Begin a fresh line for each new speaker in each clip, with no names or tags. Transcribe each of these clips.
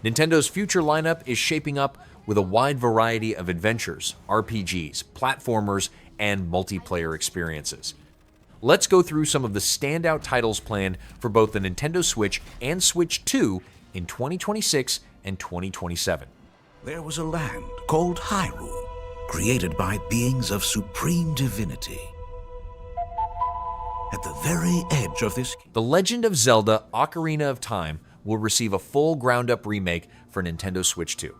Nintendo's future lineup is shaping up with a wide variety of adventures, RPGs, platformers, and multiplayer experiences. Let's go through some of the standout titles planned for both the Nintendo Switch and Switch 2 in 2026 and 2027.
There was a land called Hyrule, created by beings of supreme divinity. At the very edge of this...
The Legend of Zelda Ocarina of Time will receive a full ground-up remake for Nintendo Switch 2.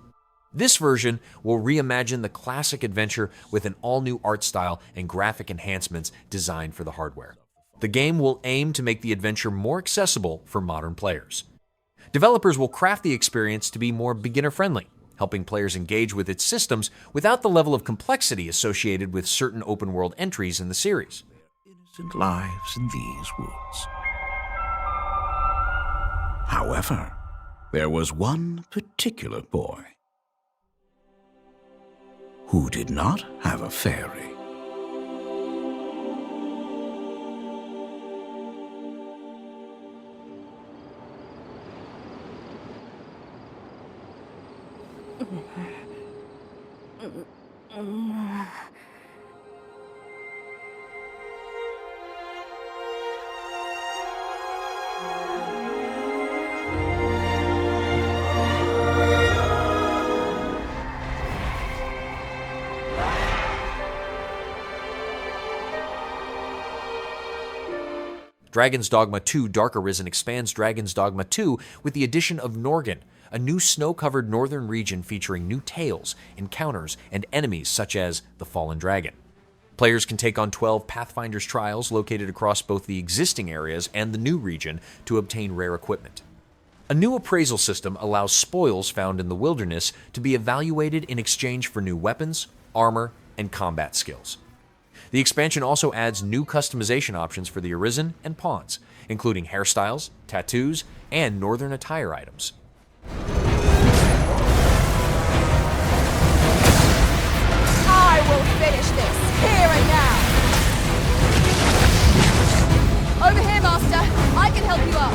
This version will reimagine the classic adventure with an all-new art style and graphic enhancements designed for the hardware. The game will aim to make the adventure more accessible for modern players. Developers will craft the experience to be more beginner-friendly, helping players engage with its systems without the level of complexity associated with certain open-world entries in the series.
Innocent lives in these woods. However, there was one particular boy who did not have a fairy.
Dragon's Dogma 2 Dark Arisen expands Dragon's Dogma 2 with the addition of Norghan, a new snow-covered northern region featuring new tales, encounters, and enemies such as the Fallen Dragon. Players can take on 12 Pathfinder's trials located across both the existing areas and the new region to obtain rare equipment. A new appraisal system allows spoils found in the wilderness to be evaluated in exchange for new weapons, armor, and combat skills. The expansion also adds new customization options for the Arisen and pawns, including hairstyles, tattoos, and northern attire items.
I will finish this, here and now! Over here, Master! I can help you up!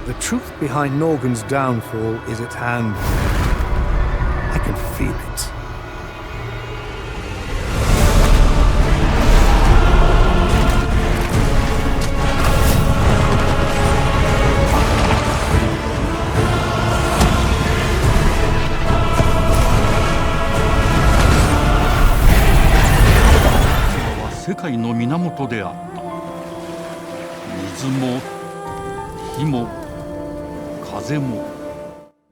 The truth behind Norghan's downfall is at hand. I can feel it.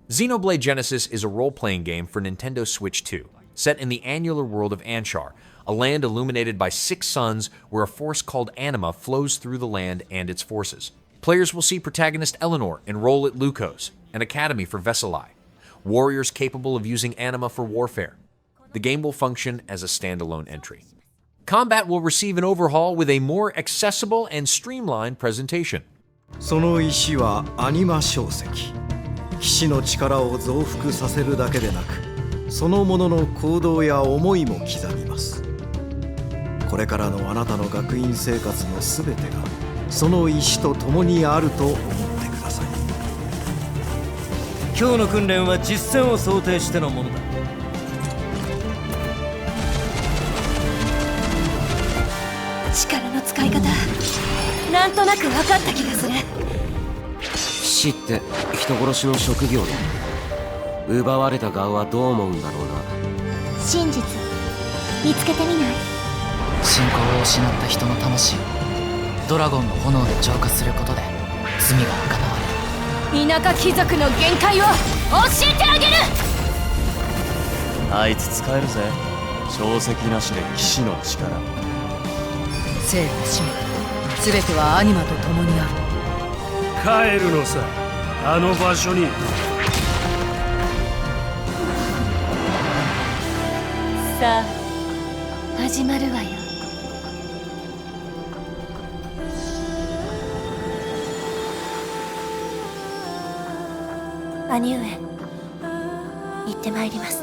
Xenoblade Genesis is a role-playing game for Nintendo Switch 2, set in the annular world of Anshar, a land illuminated by 6 suns where a force called anima flows through the land and its forces. Players will see protagonist Eleanor enroll at Lukos, an academy for Vesali, warriors capable of using anima for warfare. The game will function as a standalone entry. Combat will receive an overhaul with a more accessible and streamlined presentation.
その石はアニマ小石。騎士の力を増幅させるだけでなく、そのものの行動や思いも刻みます。これからのあなたの学院生活のすべてが、その石と共にあると思ってください。
今日の訓練は実戦を想定してのものだ。
力の使い方、なんとなく分かった気がする。
騎士って人殺しの職業だ。奪われた側はどう思うんだろうな。
真実見つけてみない？
信仰を失った人の魂をドラゴンの炎で浄化することで罪が贖われる。
田舎貴族の限界を教えてあげる。
あいつ使えるぜ。小石なしで騎士の力。
生と死すべてはアニマと共にある。
帰るのさ、あの場所に。
さあ始まるわよ。兄上、行ってまいります。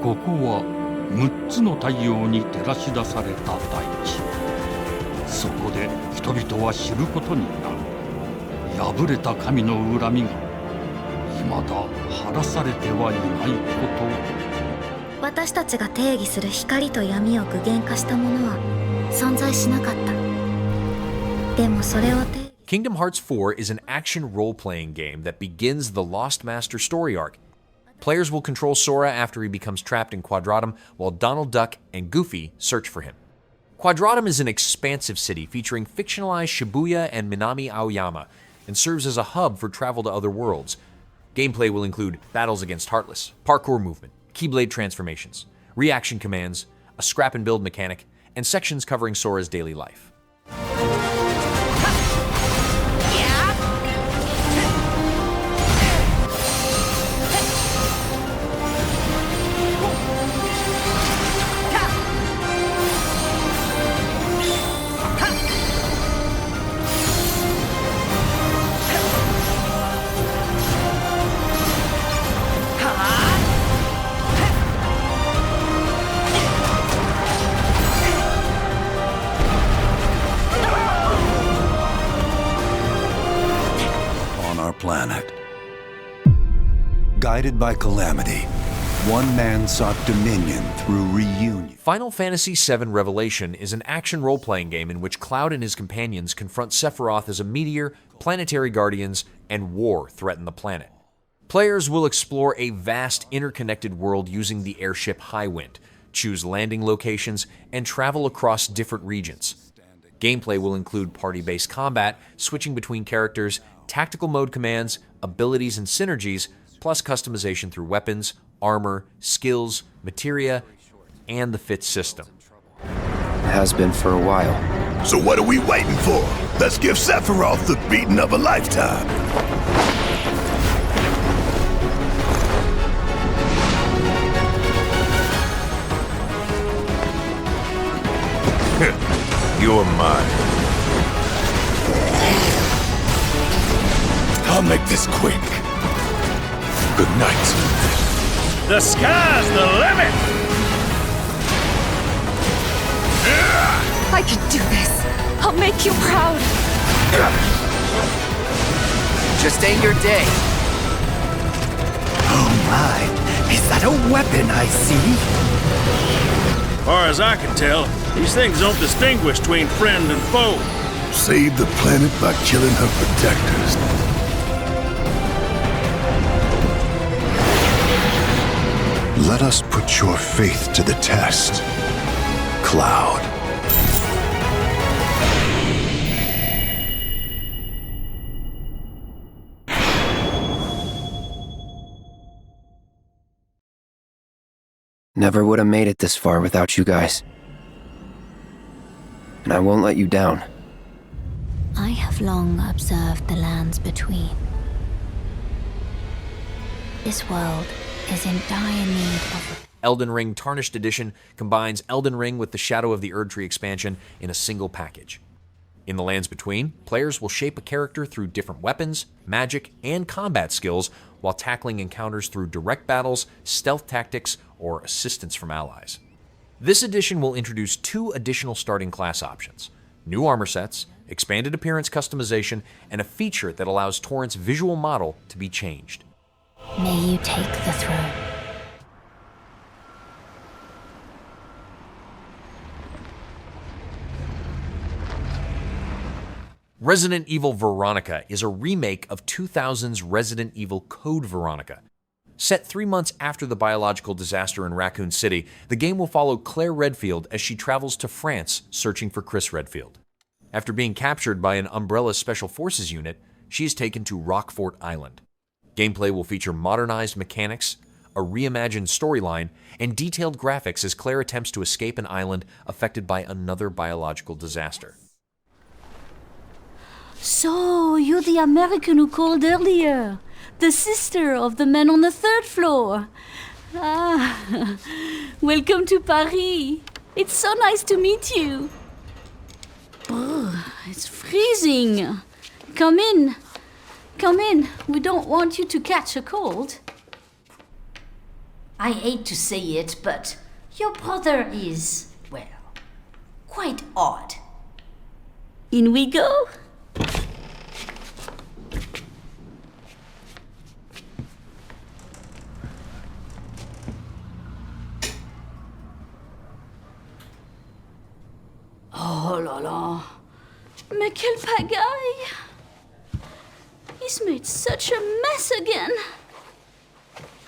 ここは6つの太陽に照らし出された大地。そこで人々は知ることになる。破れた神の恨みが未だ晴らされてはいないことを。
私たちが定義する光と闇を具現化したものは存在しなかった。でもそれを
Kingdom Hearts 4 is an action role-playing game that begins the Lost Master story arc. Players will control Sora after he becomes trapped in Quadratum, while Donald Duck and Goofy search for him. Quadratum is an expansive city featuring fictionalized Shibuya and Minami Aoyama, and serves as a hub for travel to other worlds. Gameplay will include battles against Heartless, parkour movement, Keyblade transformations, reaction commands, a scrap and build mechanic, and sections covering Sora's daily life.
Planet. Guided by calamity, one man sought dominion through reunion.
Final Fantasy VII Revelation is an action role-playing game in which Cloud and his companions confront Sephiroth as a meteor, planetary guardians, and war threaten the planet. Players will explore a vast, interconnected world using the airship Highwind, choose landing locations, and travel across different regions. Gameplay will include party-based combat, switching between characters, tactical mode commands, abilities, and synergies, plus customization through weapons, armor, skills, materia, and the fit system.
It has been for a while.
So what are we waiting for? Let's give Sephiroth the beating of a lifetime. You're mine. I'll make this quick. Good night.
The sky's the limit!
I can do this. I'll make you proud.
Just ain't your day.
Oh my, is that a weapon I see?
Far as I can tell, these things don't distinguish between friend and foe.
Save the planet by killing her protectors. Let us put your faith to the test, Cloud.
Never would have made it this far without you guys. And I won't let you down.
I have long observed the lands between. This world is in dire need of...
Elden Ring Tarnished Edition combines Elden Ring with the Shadow of the Erdtree expansion in a single package. In the lands between, players will shape a character through different weapons, magic, and combat skills while tackling encounters through direct battles, stealth tactics, or assistance from allies. This edition will introduce 2 additional starting class options: new armor sets, expanded appearance customization, and a feature that allows Torrent's visual model to be changed.
May you take the throne.
Resident Evil Veronica is a remake of 2000's Resident Evil Code Veronica. Set 3 months after the biological disaster in Raccoon City, the game will follow Claire Redfield as she travels to France searching for Chris Redfield. After being captured by an Umbrella Special Forces unit, she is taken to Rockfort Island. Gameplay will feature modernized mechanics, a reimagined storyline, and detailed graphics as Claire attempts to escape an island affected by another biological disaster.
So, you're the American who called earlier. The sister of the man on the 3rd floor. Ah, welcome to Paris. It's so nice to meet you. Brr, it's freezing. Come in. Come in. We don't want you to catch a cold. I hate to say it, but your brother is, well, quite odd. In we go. Oh la la. Mais quelle pagaille! He's made such a mess again.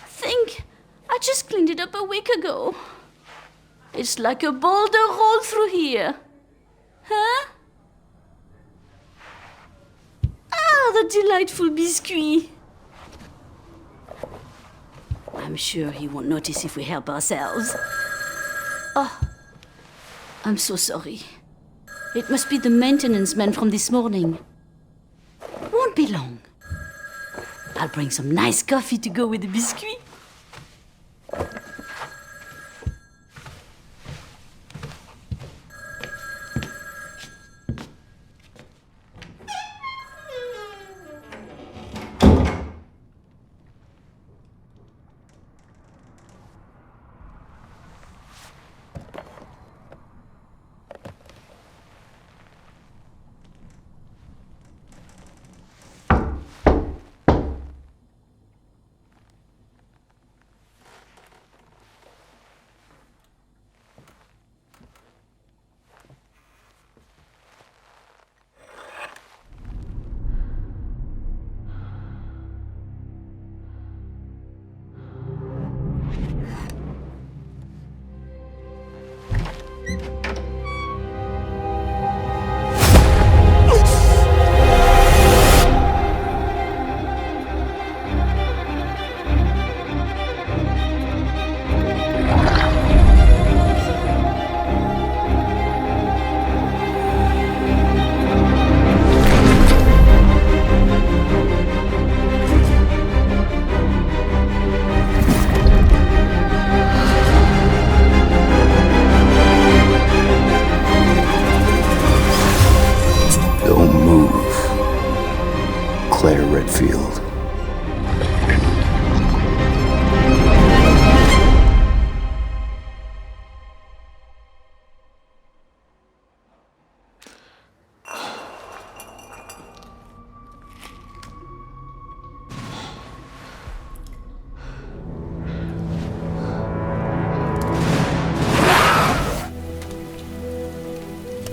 Think, I just cleaned it up a week ago. It's like a boulder rolled through here. Huh? Ah, the delightful biscuit. I'm sure he won't notice if we help ourselves. Oh, I'm so sorry. It must be the maintenance man from this morning. Won't be long. I'll bring some nice coffee to go with the biscuit.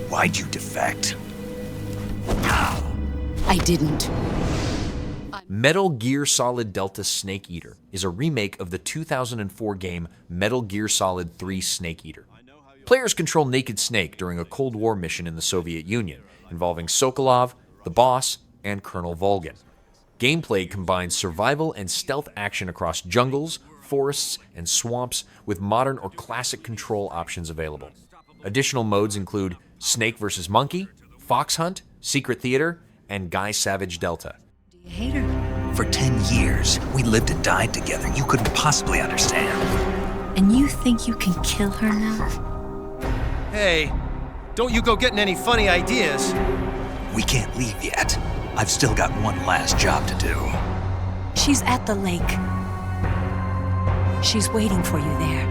Why'd you defect?
I didn't.
Metal Gear Solid Delta Snake Eater is a remake of the 2004 game Metal Gear Solid 3 Snake Eater. Players control Naked Snake during a Cold War mission in the Soviet Union, involving Sokolov, the boss, and Colonel Volgin. Gameplay combines survival and stealth action across jungles, forests, and swamps, with modern or classic control options available. Additional modes include Snake vs. Monkey, Fox Hunt, Secret Theater, and Guy Savage Delta.
Hate her? For 10 years, we lived and died together. You couldn't possibly understand.
And you think you can kill her now?
Hey, don't you go getting any funny ideas.
We can't leave yet. I've still got one last job to do.
She's at the lake. She's waiting for you there.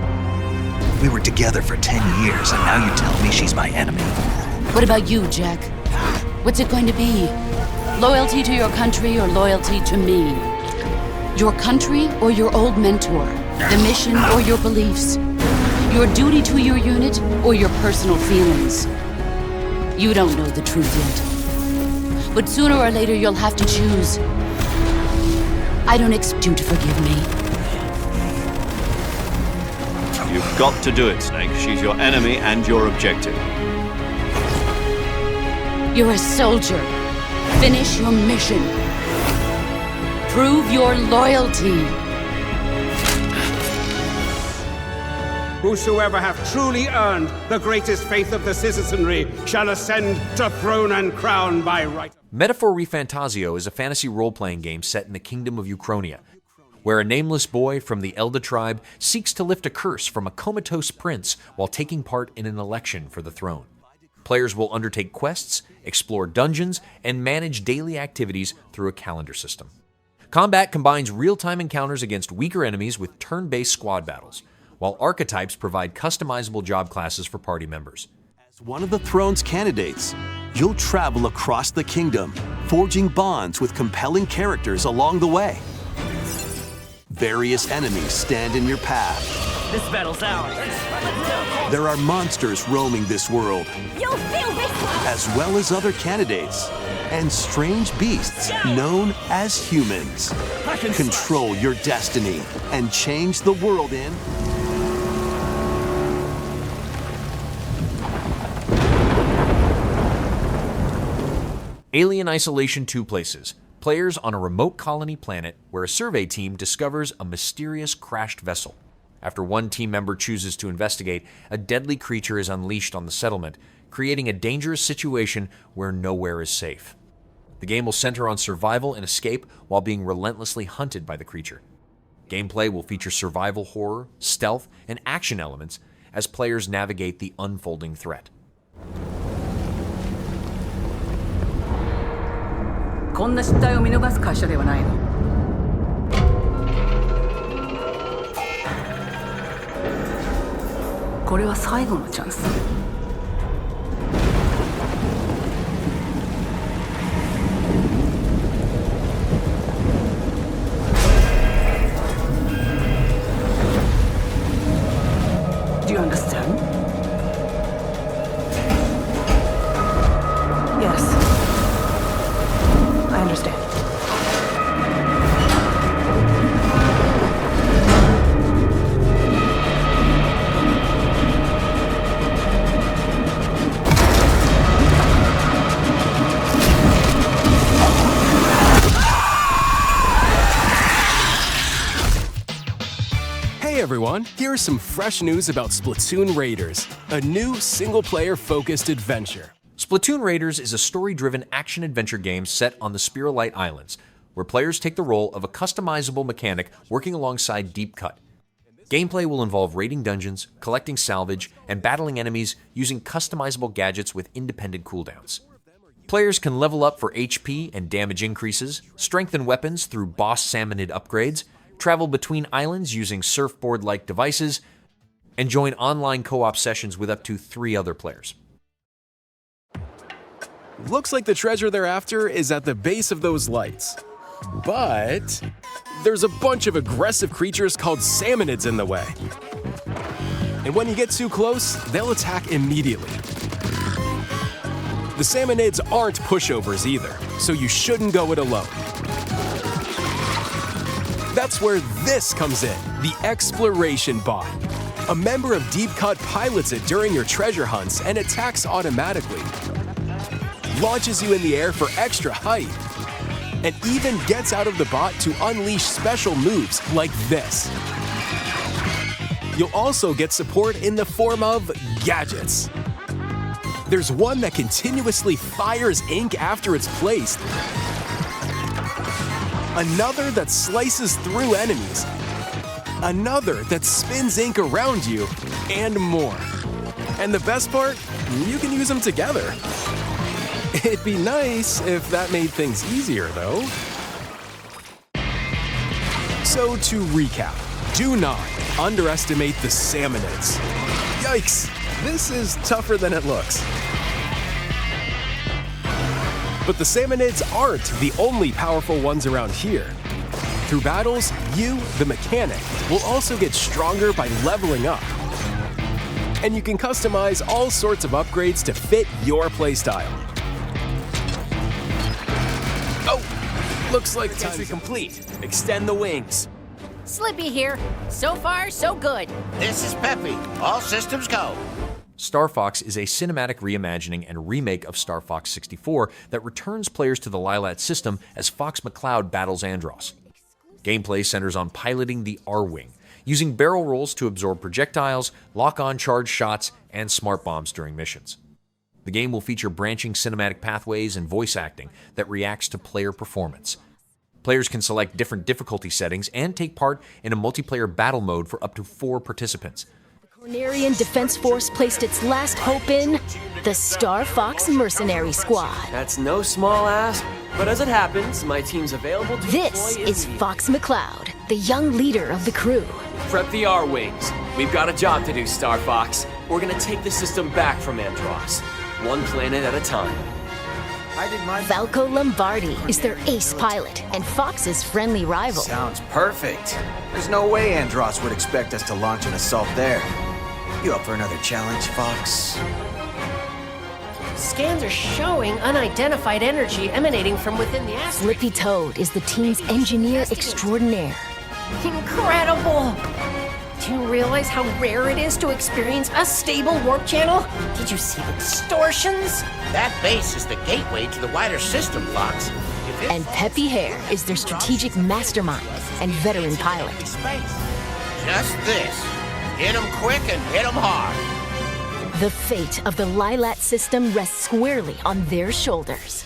We were together for 10 years, and now you tell me she's my enemy.
What about you, Jack? What's it going to be? Loyalty to your country or loyalty to me? Your country or your old mentor? The mission or your beliefs? Your duty to your unit or your personal feelings? You don't know the truth yet. But sooner or later you'll have to choose. I don't expect you to forgive me.
You've got to do it, Snake. She's your enemy and your objective.
You're a soldier. Finish your mission. Prove your loyalty.
Whosoever hath truly earned the greatest faith of the citizenry shall ascend to throne and crown by right.
Metaphor ReFantazio is a fantasy role-playing game set in the kingdom of Ucronia, where a nameless boy from the Elda tribe seeks to lift a curse from a comatose prince while taking part in an election for the throne. Players will undertake quests, explore dungeons, and manage daily activities through a calendar system. Combat combines real-time encounters against weaker enemies with turn-based squad battles, while archetypes provide customizable job classes for party members.
One of the throne's candidates. You'll travel across the kingdom, forging bonds with compelling characters along the way. Various enemies stand in your path.
This battle's ours.
There are monsters roaming this world,
You'll feel this!
as well as other candidates, and strange beasts known as humans. Control your destiny and change the world in
Alien Isolation 2 places players on a remote colony planet where a survey team discovers a mysterious crashed vessel. After one team member chooses to investigate, a deadly creature is unleashed on the settlement, creating a dangerous situation where nowhere is safe. The game will center on survival and escape while being relentlessly hunted by the creature. Gameplay will feature survival horror, stealth, and action elements as players navigate the unfolding threat.
こんな失態を見逃す会社ではないの。これは最後のチャンス。Do you understand? Yes. I understand.
Hey everyone, here's some fresh news about Splatoon Raiders, a new single-player focused adventure.
Splatoon Raiders is a story-driven action-adventure game set on the Spiralite Islands, where players take the role of a customizable mechanic working alongside Deep Cut. Gameplay will involve raiding dungeons, collecting salvage, and battling enemies using customizable gadgets with independent cooldowns. Players can level up for HP and damage increases, strengthen weapons through boss salmonid upgrades, travel between islands using surfboard-like devices, and join online co-op sessions with up to 3 other players.
Looks like the treasure they're after is at the base of those lights. But there's a bunch of aggressive creatures called salmonids in the way. And when you get too close, they'll attack immediately. The salmonids aren't pushovers either, so you shouldn't go it alone. That's where this comes in, the Exploration Bot. A member of Deep Cut pilots it during your treasure hunts and attacks automatically. Launches you in the air for extra height, and even gets out of the bot to unleash special moves like this. You'll also get support in the form of gadgets. There's one that continuously fires ink after it's placed, another that slices through enemies, another that spins ink around you, and more. And the best part, you can use them together. It'd be nice if that made things easier, though. So to recap, do not underestimate the salmonids. Yikes, this is tougher than it looks. But the salmonids aren't the only powerful ones around here. Through battles, you, the mechanic, will also get stronger by leveling up. And you can customize all sorts of upgrades to fit your playstyle. Oh, looks like entry complete. Extend the wings.
Slippy here. So far, so good.
This is Peppy. All systems go.
Star Fox is a cinematic reimagining and remake of Star Fox 64 that returns players to the Lilat system as Fox McCloud battles Andross. Gameplay centers on piloting the R-Wing, using barrel rolls to absorb projectiles, lock-on charge shots, and smart bombs during missions. The game will feature branching cinematic pathways and voice acting that reacts to player performance. Players can select different difficulty settings and take part in a multiplayer battle mode for up to 4 participants.
Cornerian Defense Force placed its last hope in the Star Fox Mercenary Squad.
That's no small ask, but as it happens, my team's available to
This is Fox McCloud, the young leader of the crew.
Prep the R-Wings. We've got a job to do, Star Fox.
We're gonna take the system back from Andros, one planet at a time.
Falco Lombardi is their ace pilot and Fox's friendly rival.
Sounds perfect. There's no way Andros would expect us to launch an assault there. You up for another challenge, Fox?
Scans are showing unidentified energy emanating from within the asteroid.
Flippy Toad is the team's engineer extraordinaire.
Incredible! Do you realize how rare it is to experience a stable warp channel? Did you see the distortions?
That base is the gateway to the wider system, Fox.
And Peppy Hare is their strategic mastermind and veteran pilot.
Just this. Hit 'em quick and hit 'em hard.
The fate of the Lilat system rests squarely on their shoulders.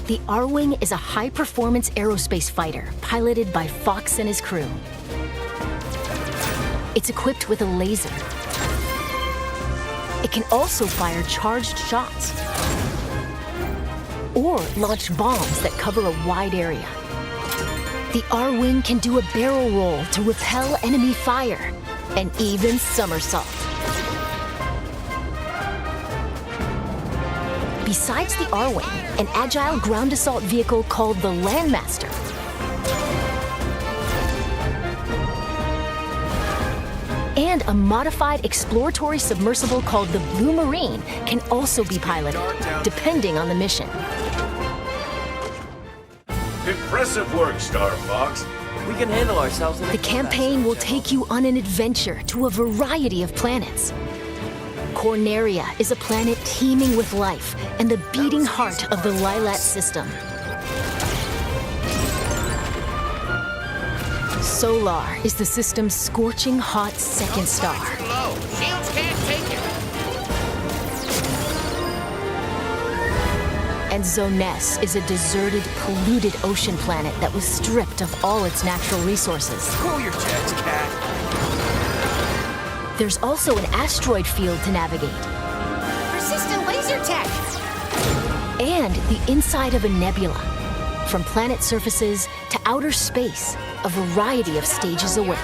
The R-Wing is a high-performance aerospace fighter piloted by Fox and his crew. It's equipped with a laser. It can also fire charged shots or launch bombs that cover a wide area. The R-Wing can do a barrel roll to repel enemy fire and even somersault. Besides the R-Wing, an agile ground assault vehicle called the Landmaster and a modified exploratory submersible called the Blue Marine can also be piloted, depending on the mission.
Impressive work, Star Fox.
We can handle ourselves.
The campaign will take you on an adventure to a variety of planets. Corneria is a planet teeming with life and the beating heart of the Lilat system. Solar is the system's scorching hot second star.
Shields can't take it.
And Zones is a deserted, polluted ocean planet that was stripped of all its natural resources.
Cool your jets, Cat.
There's also an asteroid field to navigate.
Persistent laser tech!
And the inside of a nebula. From planet surfaces to outer space, a variety of stages await.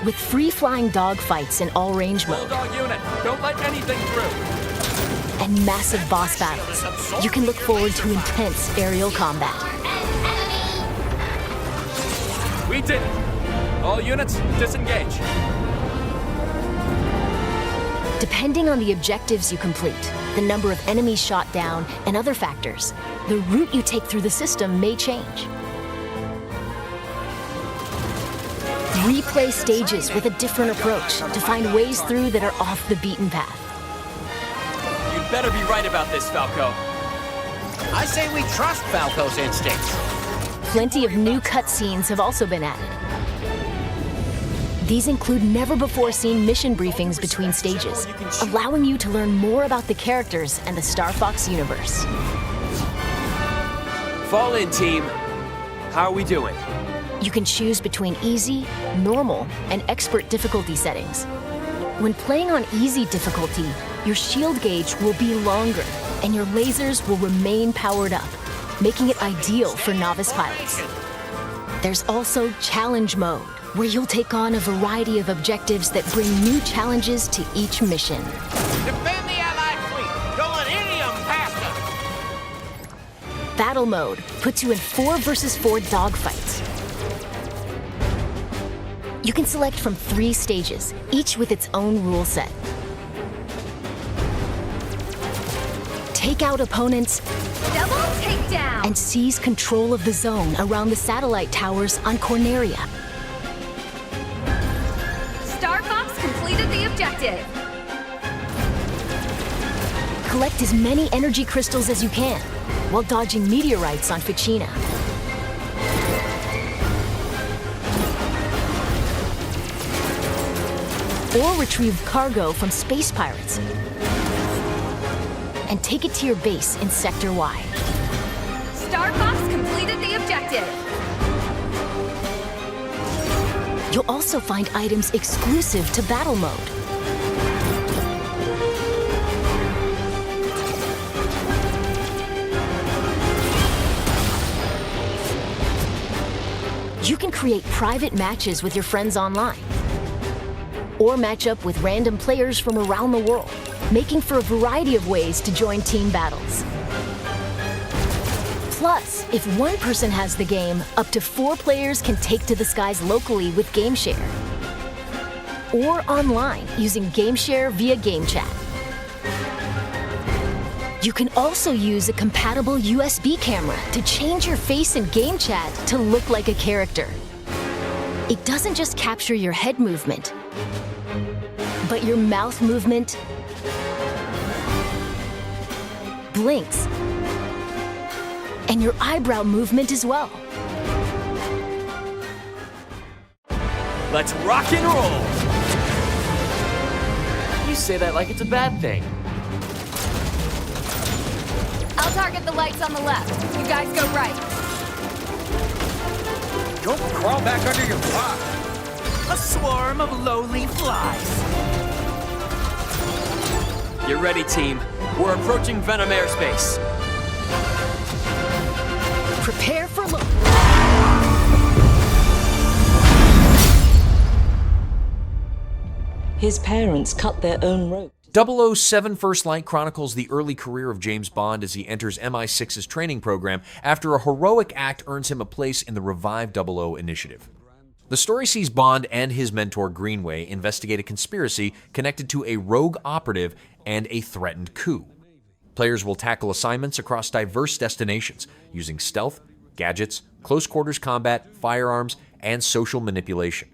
With free-flying dogfights in all-range mode.
Bulldog unit, don't let anything through.
And massive boss battles, you can look forward to intense aerial combat.
We did it. All units, disengage.
Depending on the objectives you complete, the number of enemies shot down, and other factors, the route you take through the system may change. Replay stages with a different approach to find ways through that are off the beaten path.
You'd better be right about this, Falco.
I say we trust Falco's instincts.
Plenty of new cutscenes have also been added. These include never-before-seen mission briefings between stages, allowing you to learn more about the characters and the Star Fox universe.
Fall in, team. How are we doing?
You can choose between easy, normal, and expert difficulty settings. When playing on easy difficulty, your shield gauge will be longer, and your lasers will remain powered up, making it ideal for novice pilots. There's also challenge mode, where you'll take on a variety of objectives that bring new challenges to each mission.
Defend the Allied fleet! Don't let any of them pass us!
Battle mode puts you in 4 versus 4 dogfights. You can select from 3 stages, each with its own rule set. Take out opponents
Double takedown!
and seize control of the zone around the satellite towers on Corneria.
Star Fox completed the objective.
Collect as many energy crystals as you can, while dodging meteorites on Ficina. Or retrieve cargo from space pirates and take it to your base in Sector Y.
Star Fox completed the objective.
You'll also find items exclusive to battle mode. You can create private matches with your friends online, or match up with random players from around the world, making for a variety of ways to join team battles. Plus, if one person has the game, up to 4 players can take to the skies locally with GameShare, or online using GameShare via GameChat. You can also use a compatible USB camera to change your face in GameChat to look like a character. It doesn't just capture your head movement, but your mouth movement, blinks, and your eyebrow movement as well.
Let's rock and roll! You say that like it's a bad thing.
I'll target the lights on the left. You guys go right.
Don't crawl back under your block.
A swarm of lowly flies. Get ready, team. We're approaching Venom airspace.
Prepare for launch.
His parents cut their own rope.
007 First Light chronicles the early career of James Bond as he enters MI6's training program after a heroic act earns him a place in the revived 00 initiative. The story sees Bond and his mentor Greenway investigate a conspiracy connected to a rogue operative and a threatened coup. Players will tackle assignments across diverse destinations using stealth, gadgets, close quarters combat, firearms, and social manipulation.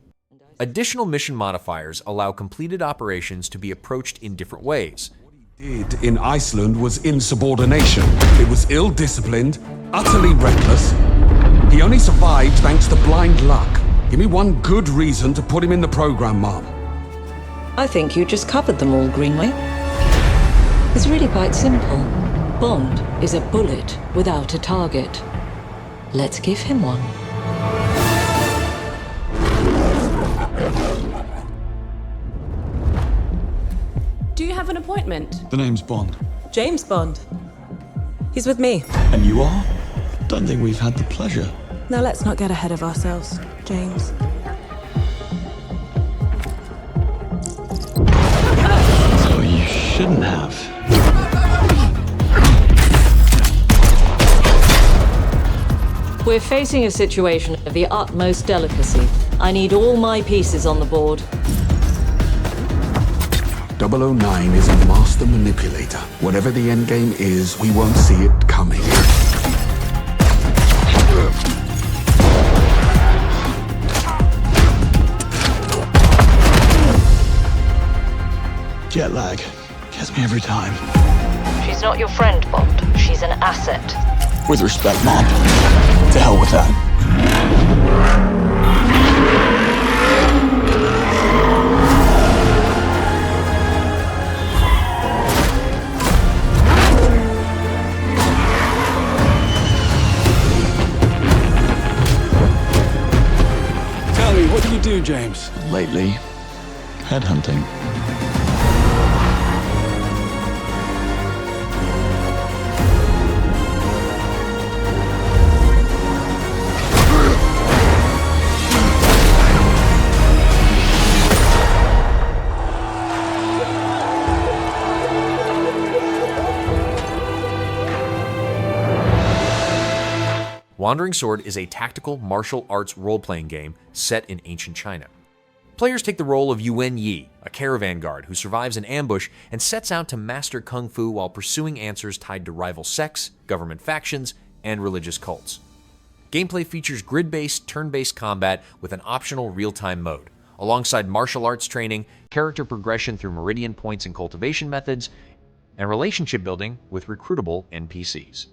Additional mission modifiers allow completed operations to be approached in different ways.
In Iceland was insubordination. It was ill-disciplined, utterly reckless. He only survived thanks to blind luck. Give me one good reason to put him in the program, Mom.
I think you just covered them all, Greenway. It's really quite simple. Bond is a bullet without a target. Let's give him one.
Do you have an appointment?
The name's Bond.
James Bond. He's with me.
And you are? Don't think we've had the pleasure.
Now let's not get ahead of ourselves, James.
So you shouldn't have.
We're facing a situation of the utmost delicacy. I need all my pieces on the board.
009 is a master manipulator. Whatever the endgame is, we won't see it coming.
Jet lag gets me every time.
She's not your friend, Bond. She's an asset.
With respect, Mom. To hell with that.
Tell me, what do you do, James?
Lately, headhunting.
Wandering Sword is a tactical martial arts role-playing game set in ancient China. Players take the role of Yuan Yi, a caravan guard who survives an ambush and sets out to master kung fu while pursuing answers tied to rival sects, government factions, and religious cults. Gameplay features grid-based, turn-based combat with an optional real-time mode, alongside martial arts training, character progression through meridian points and cultivation methods, and relationship building with recruitable NPCs.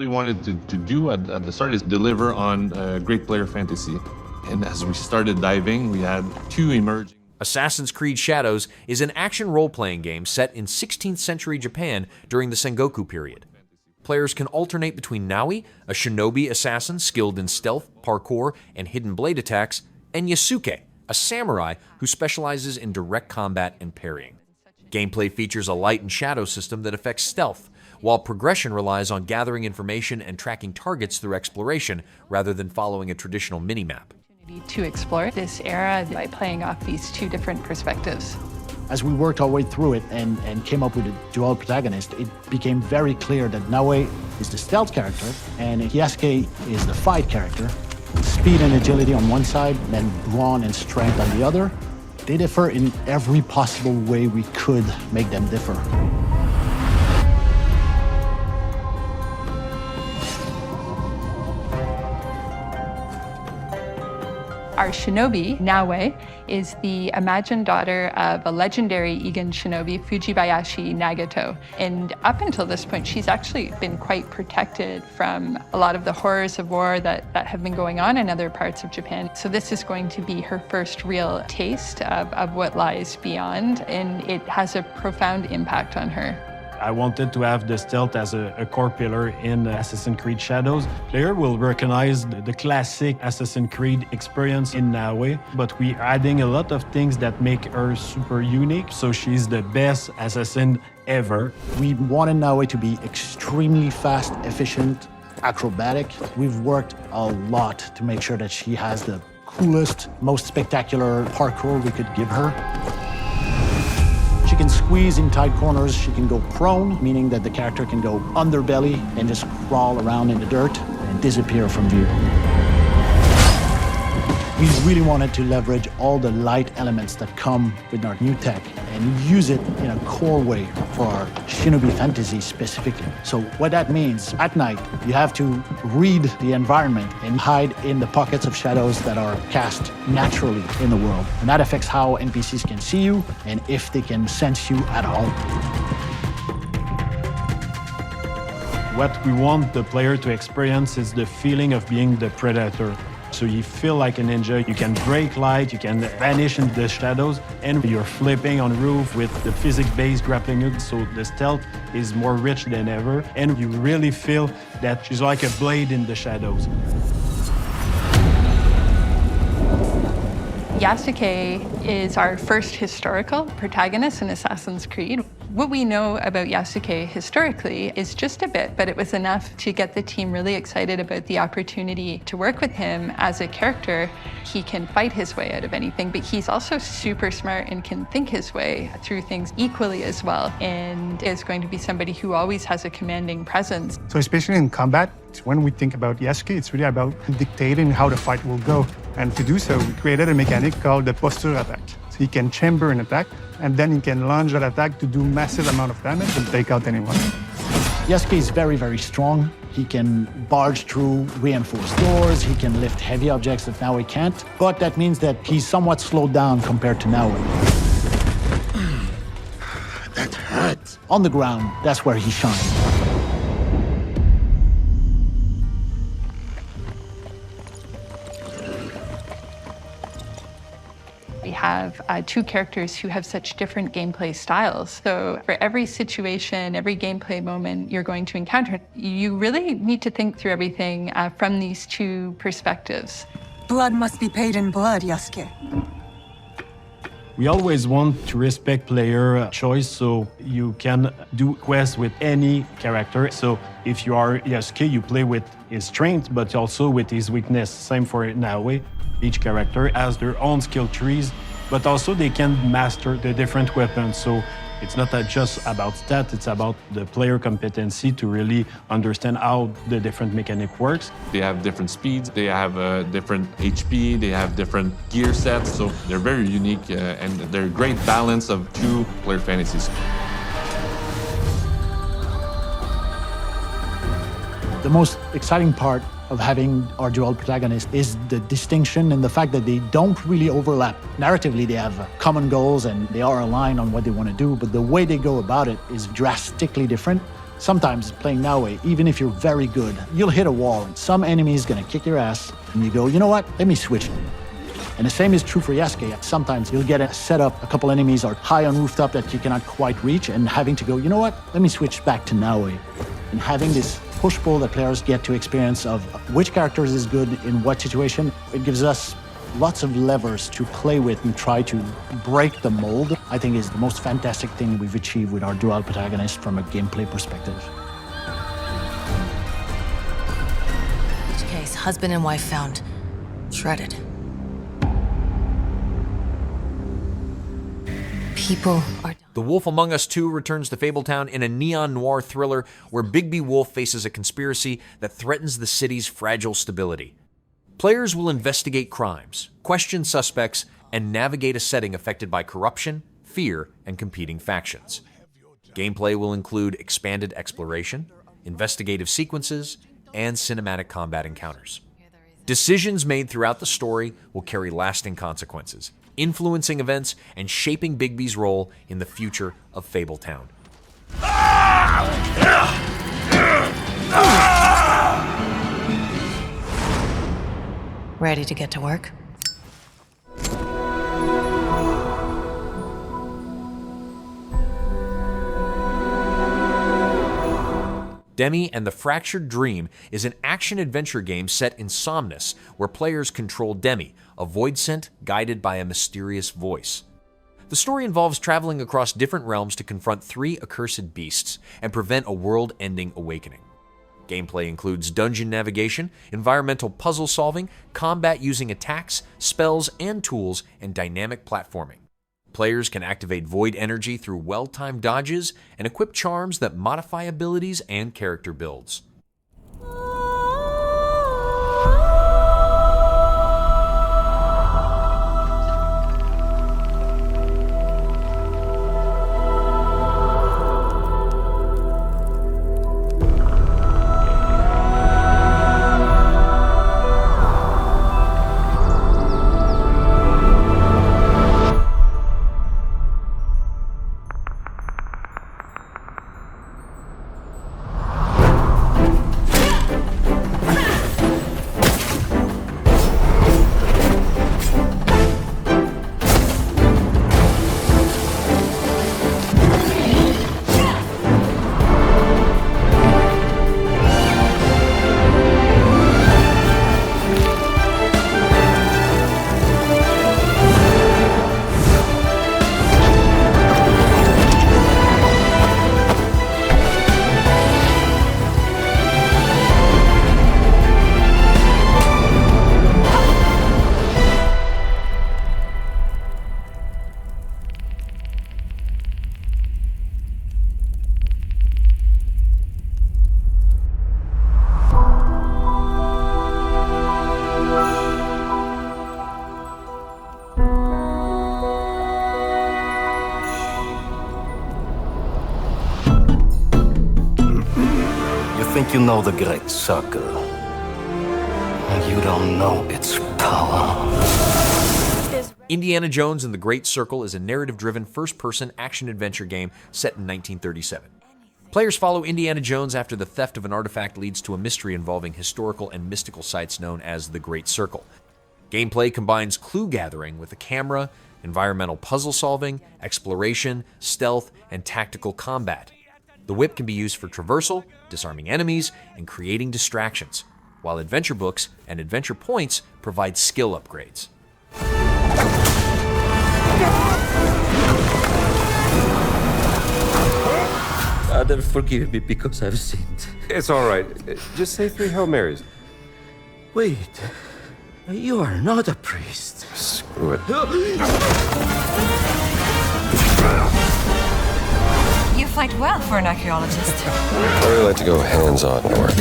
really wanted to do at the start is deliver on great player fantasy. And as we started diving, we had two emerging.
Assassin's Creed Shadows is an action role-playing game set in 16th century Japan during the Sengoku period. Players can alternate between Naui, a shinobi assassin skilled in stealth, parkour, and hidden blade attacks, and Yasuke, a samurai who specializes in direct combat and parrying. Gameplay features a light and shadow system that affects stealth, while progression relies on gathering information and tracking targets through exploration rather than following a traditional minimap.
To explore this era by playing off these two different perspectives.
As we worked our way through it and came up with a dual protagonist, it became very clear that Naue is the stealth character and Yasuke is the fight character. Speed and agility on one side, then brawn and strength on the other. They differ in every possible way we could make them differ.
Our shinobi, Naue, is the imagined daughter of a legendary Egan shinobi, Fujibayashi Nagato. And up until this point, she's actually been quite protected from a lot of the horrors of war that have been going on in other parts of Japan. So this is going to be her first real taste of what lies beyond, and it has a profound impact on her.
I wanted to have the stealth as a core pillar in Assassin's Creed Shadows. Player will recognize the classic Assassin's Creed experience in Naue, but we're adding a lot of things that make her super unique. So she's the best assassin ever.
We wanted Naue to be extremely fast, efficient, acrobatic. We've worked a lot to make sure that she has the coolest, most spectacular parkour we could give her. She can squeeze in tight corners, she can go prone, meaning that the character can go underbelly and just crawl around in the dirt and disappear from view. We really wanted to leverage all the light elements that come with our new tech and use it in a core way for our shinobi fantasy specifically. So what that means, at night, you have to read the environment and hide in the pockets of shadows that are cast naturally in the world. And that affects how NPCs can see you and if they can sense you at all.
What we want the player to experience is the feeling of being the predator. So you feel like a ninja, you can break light, you can vanish in the shadows, and you're flipping on roof with the physics-based grappling hook, so the stealth is more rich than ever, and you really feel that she's like a blade in the shadows.
Yasuke is our first historical protagonist in Assassin's Creed. What we know about Yasuke historically is just a bit, but it was enough to get the team really excited about the opportunity to work with him as a character. He can fight his way out of anything, but he's also super smart and can think his way through things equally as well, and is going to be somebody who always has a commanding presence.
So especially in combat, when we think about Yasuke, it's really about dictating how the fight will go. And to do so, we created a mechanic called the posture attack. So he can chamber an attack, and then he can launch that attack to do massive amount of damage and take out anyone.
Yasuke is very, very strong. He can barge through reinforced doors. He can lift heavy objects that Naue can't. But that means that he's somewhat slowed down compared to Naue.
That hurts.
On the ground, that's where he shines.
We have two characters who have such different gameplay styles. So for every situation, every gameplay moment you're going to encounter, you really need to think through everything from these two perspectives.
Blood must be paid in blood, Yasuke.
We always want to respect player choice, so you can do quests with any character. So if you are Yasuke, you play with his strength, but also with his weakness. Same for Naue. Each character has their own skill trees, but also they can master the different weapons. So it's not just about stats, it's about the player competency to really understand how the different mechanic works.
They have different speeds, they have different HP, they have different gear sets, so they're very unique and they're a great balance of two player fantasies.
The most exciting part of having our dual protagonist is the distinction and the fact that they don't really overlap. Narratively, they have common goals and they are aligned on what they want to do, but the way they go about it is drastically different. Sometimes playing Naue, even if you're very good, you'll hit a wall and some enemy is gonna kick your ass and you go, you know what, let me switch. And the same is true for Yasuke. Sometimes you'll get a setup, a couple enemies are high on rooftop that you cannot quite reach and having to go, you know what, let me switch back to Naue. And having this push-pull that players get to experience of which characters is good in what situation, it gives us lots of levers to play with and try to break the mold, I think is the most fantastic thing we've achieved with our dual protagonist from a gameplay perspective.
Each case, husband and wife found shredded. People are...
The Wolf Among Us 2 returns to Fabletown in a neon noir thriller where Bigby Wolf faces a conspiracy that threatens the city's fragile stability. Players will investigate crimes, question suspects, and navigate a setting affected by corruption, fear, and competing factions. Gameplay will include expanded exploration, investigative sequences, and cinematic combat encounters. Decisions made throughout the story will carry lasting consequences, influencing events and shaping Bigby's role in the future of Fabletown.
Ready to get to work?
Demi and the Fractured Dream is an action-adventure game set in Somnus, where players control Demi, a voidsent guided by a mysterious voice. The story involves traveling across different realms to confront 3 accursed beasts and prevent a world-ending awakening. Gameplay includes dungeon navigation, environmental puzzle solving, combat using attacks, spells, and tools, and dynamic platforming. Players can activate void energy through well-timed dodges and equip charms that modify abilities and character builds.
You know the Great Circle. You don't know its power.
Indiana Jones and the Great Circle is a narrative-driven first-person action-adventure game set in 1937. Players follow Indiana Jones after the theft of an artifact leads to a mystery involving historical and mystical sites known as the Great Circle. Gameplay combines clue gathering with a camera, environmental puzzle solving, exploration, stealth, and tactical combat. The whip can be used for traversal, disarming enemies, and creating distractions, while adventure books and adventure points provide skill upgrades.
Father, forgive me because I've sinned.
It's all right. Just say 3 Hail Marys.
Wait, you are not a priest.
Screw it.
You fight well for an archaeologist.
I really like to go hands-on work.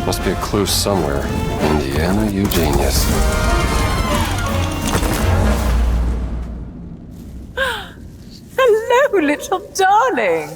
Must be a clue somewhere. Indiana, you genius.
Hello, little darling.